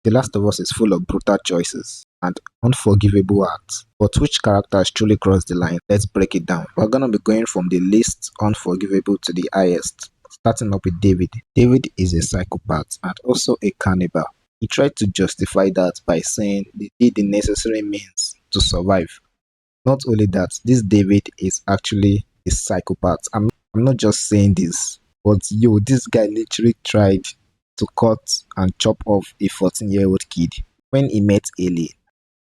The Last of Us is full of brutal choices and unforgivable acts. But which characters truly cross the line? Let's break it down. We're gonna be going from the least unforgivable to the highest. Starting up with David. David is a psychopath and also a cannibal. He tried to justify that by saying they did the necessary means to survive. Not only that, this David is actually a psychopath. I'm not just saying this, but yo, this guy literally tried to cut and chop off a 14-year-old kid. When he met Ellie,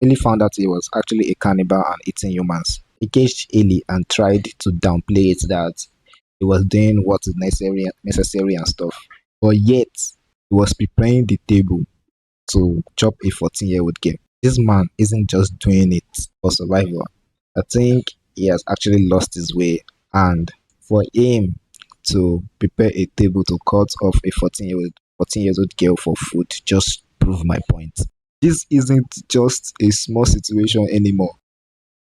Ellie found out he was actually a cannibal and eating humans. He caged Ellie and tried to downplay it that he was doing what is necessary and stuff. But yet, he was preparing the table to chop a 14-year-old kid. This man isn't just doing it for survival. I think he has actually lost his way, and for him to prepare a table to cut off a 14 years old girl for food just prove my point. This isn't just a small situation anymore.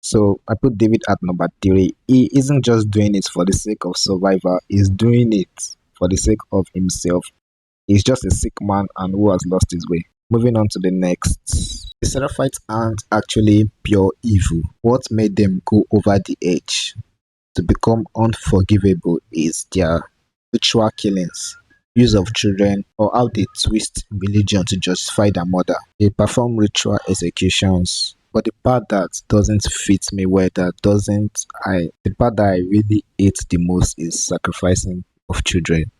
So I put David at number three. He isn't just doing it for the sake of survival, he's doing it for the sake of himself. He's just a sick man and who has lost his way. Moving on to the next. The Seraphites aren't actually pure evil. What made them go over the edge to become unforgivable is their ritual killings, use of children, or how they twist religion to justify their murder. They perform ritual executions. But the part that doesn't fit me well, the part that I really hate the most is sacrificing of children.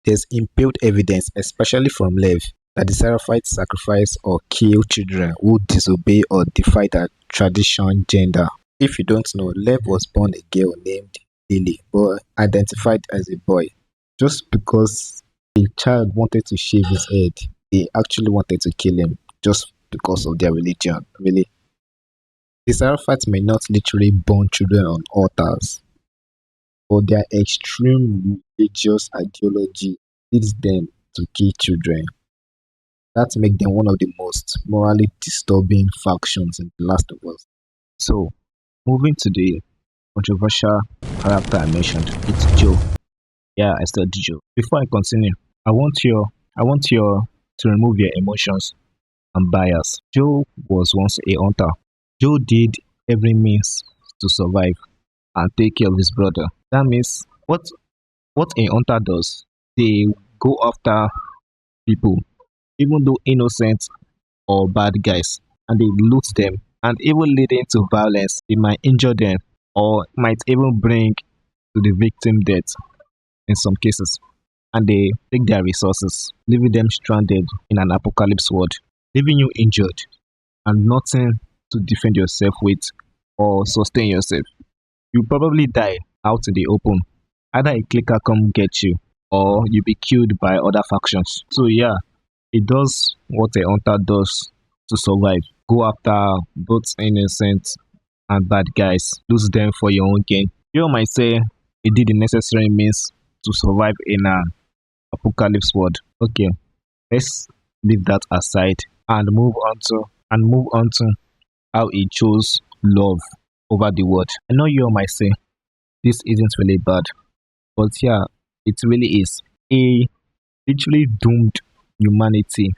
There's impaled evidence, especially from Lev, that the Seraphites sacrifice or kill children who disobey or defy their tradition gender. If you don't know, Lev was born a girl named Lily, but identified as a boy. Just because a child wanted to shave his head, they actually wanted to kill him just because of their religion. Really, the Seraphites may not literally burn children on altars, but their extreme religious ideology leads them to kill children. That makes them one of the most morally disturbing factions in The Last of Us. So, moving to the controversial character I mentioned, it's Joe. Yeah, I said Joe. Before I continue, I want you to remove your emotions and bias. Joe was once a hunter. Joe did every means to survive and take care of his brother. That means what a hunter does, they go after people, even though innocent or bad guys, and they loot them, and even leading to violence. It might injure them or might even bring to the victim death in some cases. And they take their resources, leaving them stranded in an apocalypse world, leaving you injured and nothing to defend yourself with or sustain yourself. You probably die out in the open. Either a clicker come get you or you be killed by other factions. So yeah, it does what a hunter does to survive. Go after both innocent and bad guys. Lose them for your own gain. You might say it did the necessary means to survive in an apocalypse world. Okay, let's leave that aside and move on to how he chose love over the world. I know you might say this isn't really bad, but yeah, it really is. He literally doomed humanity.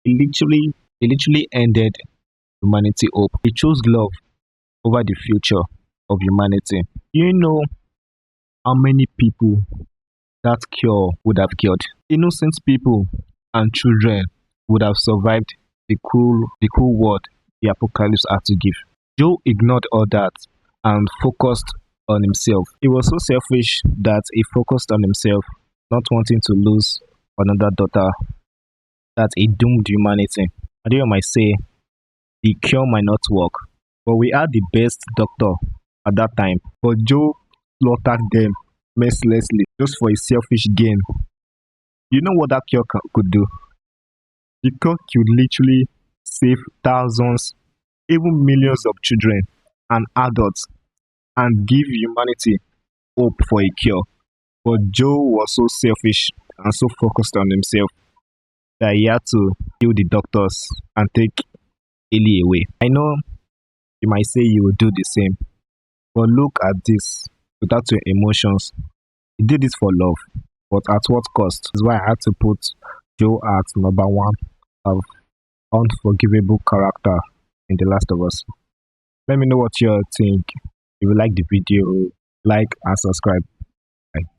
He literally ended humanity hope. He chose love over the future of humanity. Do you know how many people that cure would have cured? Innocent people and children would have survived the cruel world the apocalypse had to give. Joe ignored all that and focused on himself. He was so selfish that he focused on himself, not wanting to lose another daughter, that he doomed humanity. And you might say the cure might not work, but we had the best doctor at that time. But Joe slaughtered them mercilessly just for his selfish gain. You know what that cure could do? The cure could literally save thousands, even millions of children and adults and give humanity hope for a cure. But Joe was so selfish and so focused on himself that he had to kill the doctors and take Ellie away. I know you might say you will do the same, but look at this without your emotions. He did it for love, but at what cost? That's why I had to put Joe at number one. unforgivable character in The Last of Us. Let me know what you think. If you like the video, like and subscribe. Bye.